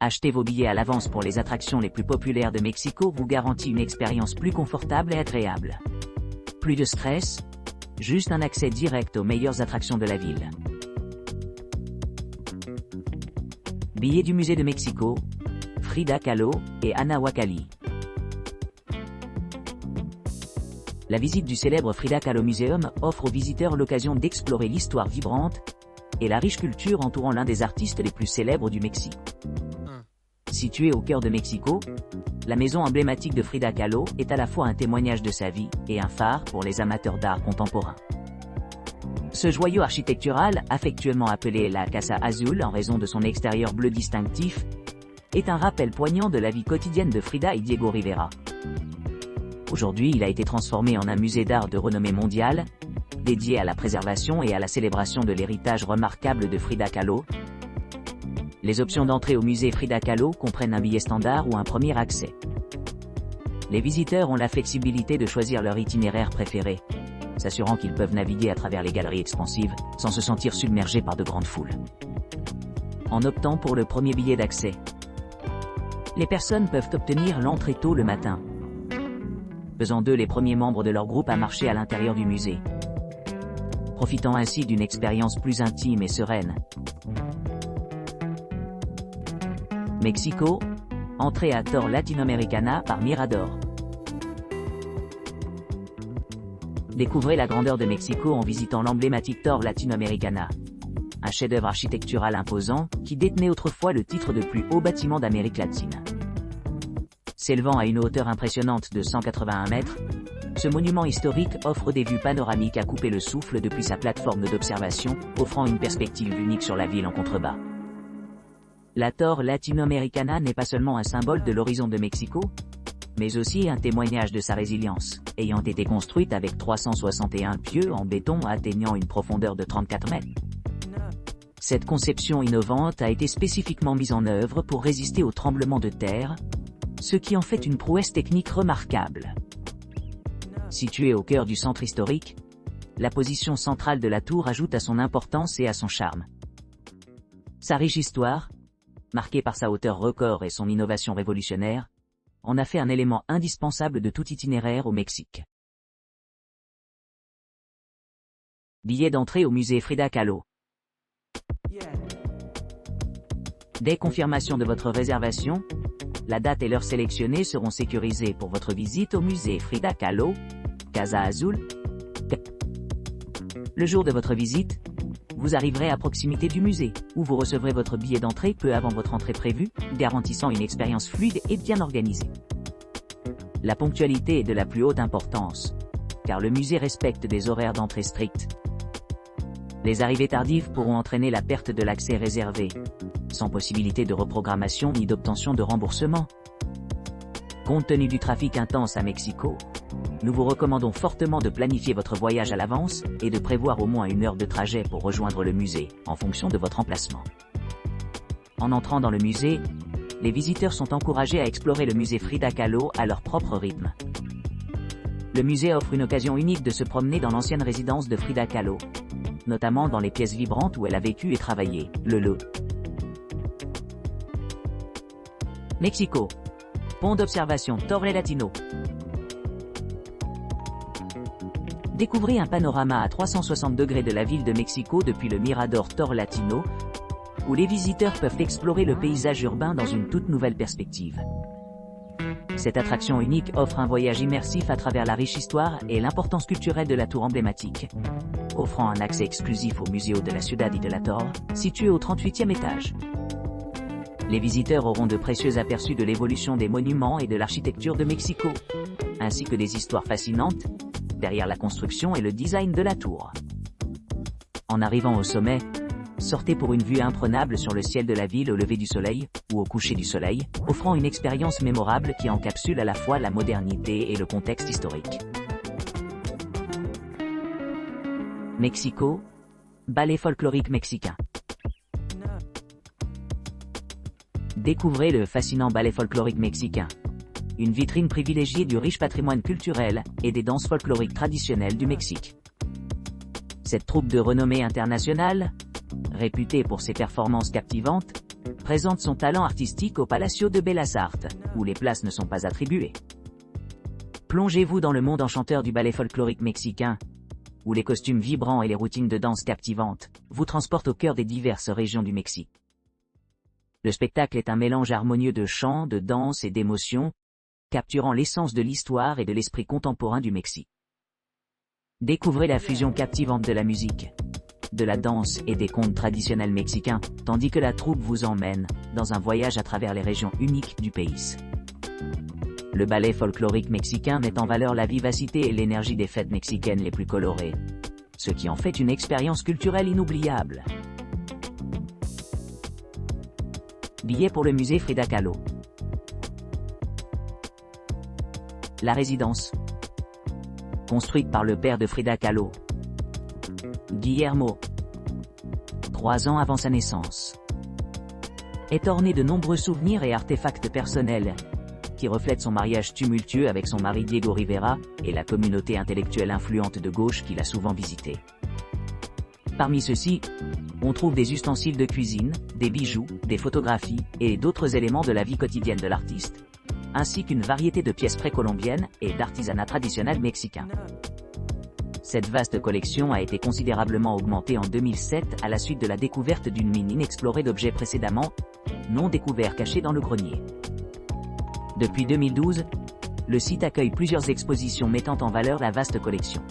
Acheter vos billets à l'avance pour les attractions les plus populaires de Mexico vous garantit une expérience plus confortable et agréable. Plus de stress, juste un accès direct aux meilleures attractions de la ville. Billets du musée de Mexico, Frida Kahlo et Anahuacalli. La visite du célèbre Frida Kahlo Museum offre aux visiteurs l'occasion d'explorer l'histoire vibrante et la riche culture entourant l'un des artistes les plus célèbres du Mexique. Située au cœur de Mexico, la maison emblématique de Frida Kahlo est à la fois un témoignage de sa vie et un phare pour les amateurs d'art contemporain. Ce joyau architectural, affectueusement appelé la Casa Azul en raison de son extérieur bleu distinctif, est un rappel poignant de la vie quotidienne de Frida et Diego Rivera. Aujourd'hui, il a été transformé en un musée d'art de renommée mondiale, dédié à la préservation et à la célébration de l'héritage remarquable de Frida Kahlo. Les options d'entrée au musée Frida Kahlo comprennent un billet standard ou un premier accès. Les visiteurs ont la flexibilité de choisir leur itinéraire préféré, s'assurant qu'ils peuvent naviguer à travers les galeries expansives, sans se sentir submergés par de grandes foules. En optant pour le premier billet d'accès, les personnes peuvent obtenir l'entrée tôt le matin, faisant d'eux les premiers membres de leur groupe à marcher à l'intérieur du musée, profitant ainsi d'une expérience plus intime et sereine. Mexico, entrée à Tour Latinoamericana par Mirador. Découvrez la grandeur de Mexico en visitant l'emblématique Tour Latinoamericana, un chef-d'œuvre architectural imposant qui détenait autrefois le titre de plus haut bâtiment d'Amérique latine. S'élevant à une hauteur impressionnante de 181 mètres, ce monument historique offre des vues panoramiques à couper le souffle depuis sa plateforme d'observation, offrant une perspective unique sur la ville en contrebas. La Tour Latinoamericana n'est pas seulement un symbole de l'horizon de Mexico, mais aussi un témoignage de sa résilience, ayant été construite avec 361 pieux en béton atteignant une profondeur de 34 mètres. Cette conception innovante a été spécifiquement mise en œuvre pour résister aux tremblements de terre, ce qui en fait une prouesse technique remarquable. Située au cœur du centre historique, la position centrale de la tour ajoute à son importance et à son charme. Sa riche histoire, marquée par sa hauteur record et son innovation révolutionnaire, en a fait un élément indispensable de tout itinéraire au Mexique. Billet d'entrée au musée Frida Kahlo. Dès confirmation de votre réservation, la date et l'heure sélectionnées seront sécurisées pour votre visite au musée Frida Kahlo, Casa Azul. Le jour de votre visite, vous arriverez à proximité du musée, où vous recevrez votre billet d'entrée peu avant votre entrée prévue, garantissant une expérience fluide et bien organisée. La ponctualité est de la plus haute importance, car le musée respecte des horaires d'entrée stricts. Les arrivées tardives pourront entraîner la perte de l'accès réservé, sans possibilité de reprogrammation ni d'obtention de remboursement. Compte tenu du trafic intense à Mexico, nous vous recommandons fortement de planifier votre voyage à l'avance et de prévoir au moins une heure de trajet pour rejoindre le musée, en fonction de votre emplacement. En entrant dans le musée, les visiteurs sont encouragés à explorer le musée Frida Kahlo à leur propre rythme. Le musée offre une occasion unique de se promener dans l'ancienne résidence de Frida Kahlo, notamment dans les pièces vibrantes où elle a vécu et travaillé, le Mexico. Pont d'observation Torre Latino. Découvrez un panorama à 360 degrés de la ville de Mexico depuis le Mirador Torre Latino, où les visiteurs peuvent explorer le paysage urbain dans une toute nouvelle perspective. Cette attraction unique offre un voyage immersif à travers la riche histoire et l'importance culturelle de la tour emblématique, offrant un accès exclusif au Museo de la Ciudad y de la Torre, situé au 38e étage. Les visiteurs auront de précieux aperçus de l'évolution des monuments et de l'architecture de Mexico, ainsi que des histoires fascinantes derrière la construction et le design de la tour. En arrivant au sommet, sortez pour une vue imprenable sur le ciel de la ville au lever du soleil ou au coucher du soleil, offrant une expérience mémorable qui encapsule à la fois la modernité et le contexte historique. Mexico, ballet folklorique mexicain. Découvrez le fascinant ballet folklorique mexicain, une vitrine privilégiée du riche patrimoine culturel et des danses folkloriques traditionnelles du Mexique. Cette troupe de renommée internationale, réputée pour ses performances captivantes, présente son talent artistique au Palacio de Bellas Artes, où les places ne sont pas attribuées. Plongez-vous dans le monde enchanteur du ballet folklorique mexicain, où les costumes vibrants et les routines de danse captivantes vous transportent au cœur des diverses régions du Mexique. Le spectacle est un mélange harmonieux de chant, de danse et d'émotion, capturant l'essence de l'histoire et de l'esprit contemporain du Mexique. Découvrez la fusion captivante de la musique, de la danse et des contes traditionnels mexicains, tandis que la troupe vous emmène dans un voyage à travers les régions uniques du pays. Le ballet folklorique mexicain met en valeur la vivacité et l'énergie des fêtes mexicaines les plus colorées, ce qui en fait une expérience culturelle inoubliable. Billets pour le musée Frida Kahlo. La résidence, construite par le père de Frida Kahlo, Guillermo, 3 ans avant sa naissance, est ornée de nombreux souvenirs et artefacts personnels, qui reflètent son mariage tumultueux avec son mari Diego Rivera, et la communauté intellectuelle influente de gauche qu'il a souvent visitée. Parmi ceux-ci, on trouve des ustensiles de cuisine, des bijoux, des photographies, et d'autres éléments de la vie quotidienne de l'artiste, ainsi qu'une variété de pièces précolombiennes et d'artisanat traditionnel mexicain. Cette vaste collection a été considérablement augmentée en 2007 à la suite de la découverte d'une mine inexplorée d'objets précédemment non découverts cachés dans le grenier. Depuis 2012, le site accueille plusieurs expositions mettant en valeur la vaste collection.